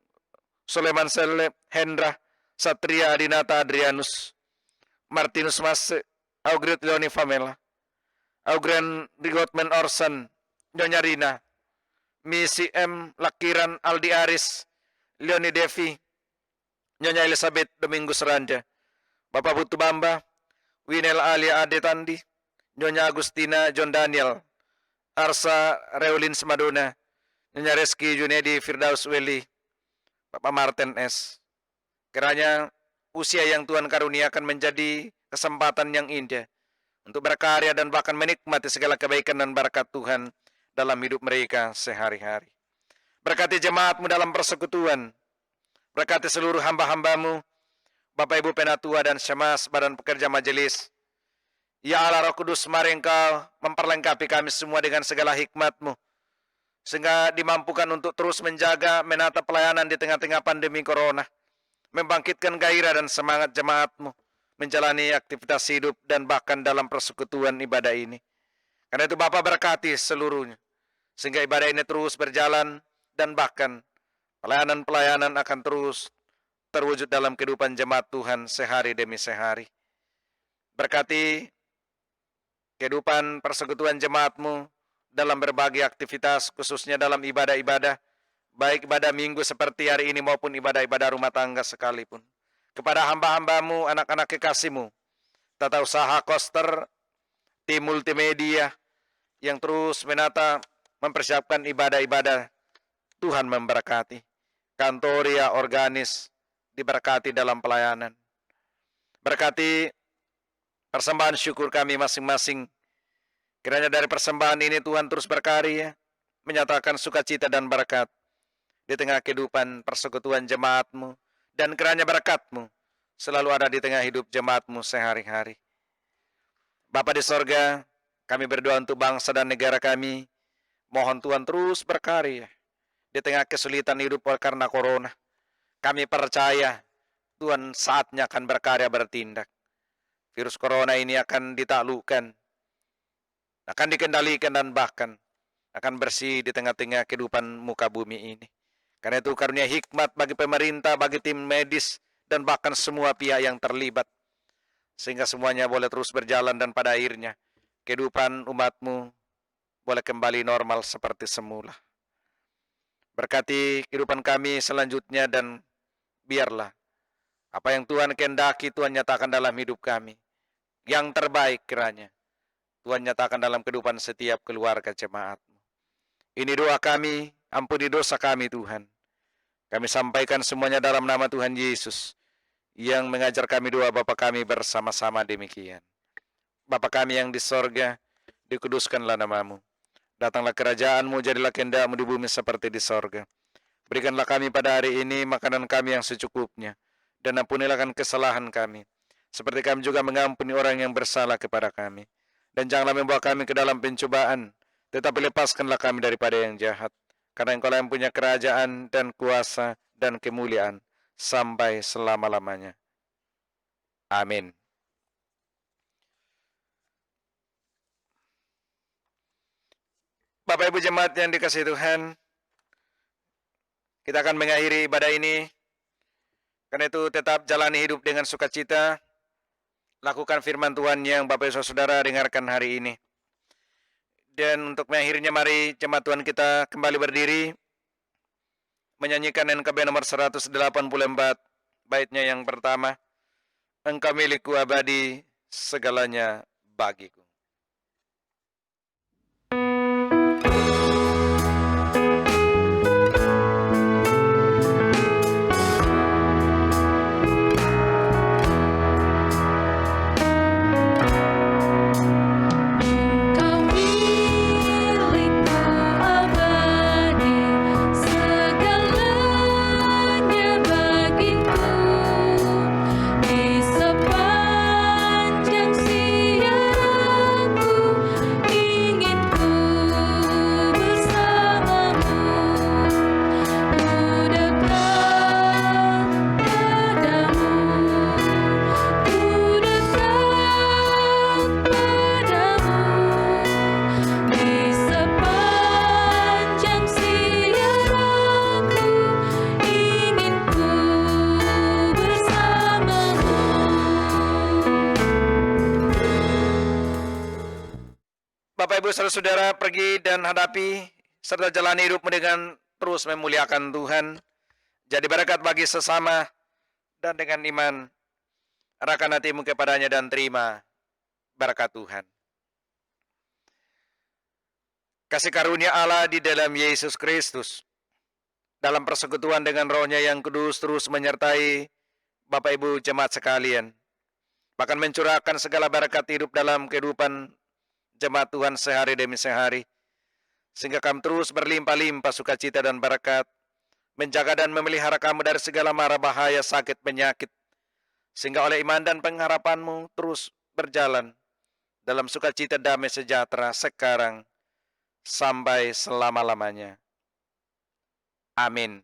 Soleman Seleb, Hendra, Satria Adinata Adrianus, Martinus Mase, Augrit Leoni Famela, Augren Rigotmen Orsan, Nyonya Rina, Misi M. Lakiran Aldi Aris, Leoni Devi, Nyonya Elizabeth Domingus Ranja, Bapak Putu Bamba, Winel Alia Adetandi, Nyonya Agustina John Daniel, Arsa Reulin Semadona, Nyonya Reski Junedi Firdaus Weli, Bapak Martin S. Kiranya usia yang Tuhan karuniakan menjadi kesempatan yang indah untuk berkarya dan bahkan menikmati segala kebaikan dan berkat Tuhan dalam hidup mereka sehari-hari. Berkati jemaat-Mu dalam persekutuan, berkati seluruh hamba-hamba-Mu, Bapak Ibu Penatua dan Syamas Badan Pekerja Majelis, Ya Allah Roh Kudus, mari Engkau memperlengkapi kami semua dengan segala hikmat-Mu, sehingga dimampukan untuk terus menjaga, menata pelayanan di tengah-tengah pandemi corona, membangkitkan gairah dan semangat jemaat-Mu, menjalani aktivitas hidup dan bahkan dalam persekutuan ibadah ini. Karena itu Bapa berkati seluruhnya, sehingga ibadah ini terus berjalan dan bahkan pelayanan-pelayanan akan terus terwujud dalam kehidupan jemaat Tuhan sehari demi sehari. Berkati kehidupan persekutuan jemaat-Mu dalam berbagai aktivitas, khususnya dalam ibadah-ibadah, baik ibadah minggu seperti hari ini maupun ibadah-ibadah rumah tangga sekalipun. Kepada hamba-hamba-Mu, anak-anak kekasih-Mu, tata usaha Koster, tim multimedia yang terus menata, mempersiapkan ibadah-ibadah, Tuhan memberkati. Kantoria organis diberkati dalam pelayanan. Berkati persembahan syukur kami masing-masing. Kiranya dari persembahan ini Tuhan terus berkarya, menyatakan sukacita dan berkat di tengah kehidupan persekutuan jemaat-Mu, dan kiranya berkat-Mu selalu ada di tengah hidup jemaat-Mu sehari-hari. Bapa di sorga, kami berdoa untuk bangsa dan negara kami. Mohon Tuhan terus berkarya di tengah kesulitan hidup karena corona. Kami percaya Tuhan saatnya akan berkarya bertindak. Virus corona ini akan ditaklukkan, akan dikendalikan dan bahkan akan bersih di tengah-tengah kehidupan muka bumi ini. Karena itu karunia hikmat bagi pemerintah, bagi tim medis, dan bahkan semua pihak yang terlibat. Sehingga semuanya boleh terus berjalan dan pada akhirnya kehidupan umat-Mu boleh kembali normal seperti semula. Berkati kehidupan kami selanjutnya dan biarlah apa yang Tuhan kehendaki Tuhan nyatakan dalam hidup kami. Yang terbaik kiranya Tuhan nyatakan dalam kehidupan setiap keluarga jemaat-Mu. Ini doa kami, ampuni dosa kami Tuhan. Kami sampaikan semuanya dalam nama Tuhan Yesus yang mengajar kami doa Bapa kami bersama-sama demikian. Bapa kami yang di sorga, dikuduskanlah nama-Mu. Datanglah kerajaan-Mu, jadilah kehendak-Mu di bumi seperti di sorga. Berikanlah kami pada hari ini makanan kami yang secukupnya, dan ampunilah kesalahan kami, seperti kami juga mengampuni orang yang bersalah kepada kami. Dan janganlah membawa kami ke dalam pencobaan, tetapi lepaskanlah kami daripada yang jahat. Karena Engkau yang punya kerajaan dan kuasa dan kemuliaan sampai selama-lamanya. Amin. Bapak Ibu jemaat yang dikasihi Tuhan, kita akan mengakhiri ibadah ini. Karena itu tetap jalani hidup dengan sukacita. Lakukan firman Tuhan yang Bapak Ibu Saudara dengarkan hari ini. Dan untuk mengakhirinya mari jemaat Tuhan kita kembali berdiri, menyanyikan NKB nomor 184, baitnya yang pertama, Engkau milikku abadi, segalanya bagiku. Kau milikku abadi, segalanya bagiku. Di sepanjang siaraku, ingin ku bersamamu. Ku dekat padamu, ku dekat padamu. Di sepanjang siaraku, ingin ku bersamamu. Bapak Ibu Saudara-saudara, pergi dan hadapi serta jalani hidupmu dengan terus memuliakan Tuhan. Jadi berkat bagi sesama dan dengan iman arahkan hatimu kepadanya dan terima berkat Tuhan. Kasih karunia Allah di dalam Yesus Kristus, dalam persekutuan dengan Roh-Nya yang kudus terus menyertai Bapak Ibu jemaat sekalian, bahkan mencurahkan segala berkat hidup dalam kehidupan jemaat Tuhan sehari demi sehari, sehingga kami terus berlimpah-limpah sukacita dan berkat, menjaga dan memelihara kamu dari segala mara bahaya, sakit, penyakit, sehingga oleh iman dan pengharapanmu terus berjalan dalam sukacita damai sejahtera sekarang sampai selama-lamanya. Amin.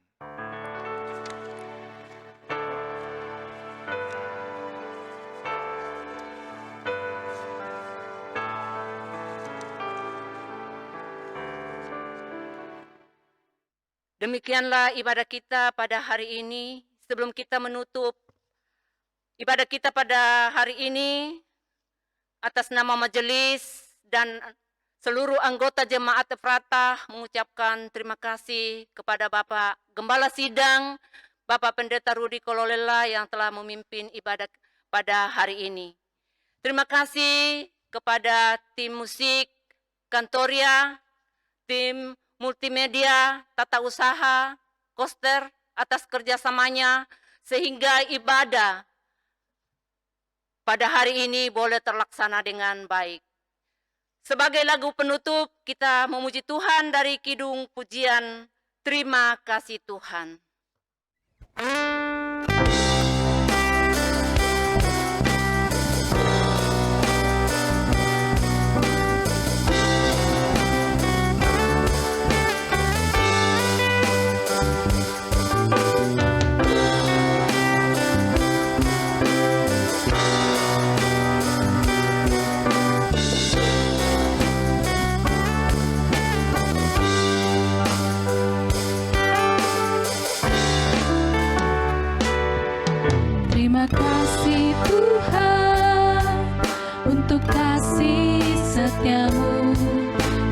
Demikianlah ibadah kita pada hari ini. Sebelum kita menutup ibadah kita pada hari ini, atas nama majelis dan seluruh anggota jemaat Efratah mengucapkan terima kasih kepada Bapak Gembala Sidang, Bapak Pendeta Rudi Kololela yang telah memimpin ibadah pada hari ini. Terima kasih kepada tim musik Kantoria, tim multimedia, tata usaha, Koster atas kerjasamanya sehingga ibadah pada hari ini boleh terlaksana dengan baik. Sebagai lagu penutup, kita memuji Tuhan dari Kidung Pujian Terima Kasih Tuhan. Terima kasih Tuhan untuk kasih setiamu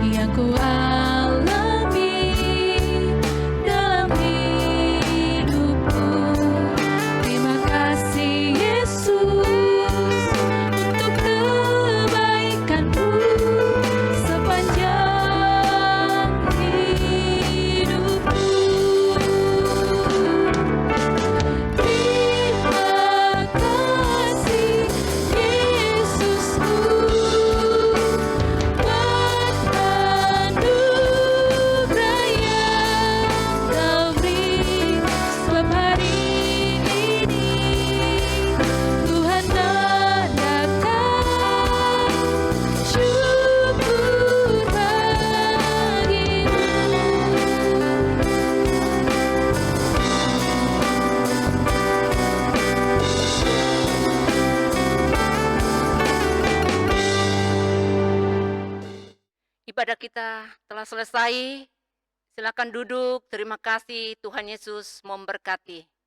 yang ku alami dalam hidupku. Terima kasih Yesus untuk kebaikanmu sepanjang hidupku. Terima kasih Yesusku buat anugerah yang Kau beri, sebab hari ini Tuhan adakan syukur bagimu. Ibadah kita telah selesai. Silakan duduk. Terima kasih. Tuhan Yesus memberkati.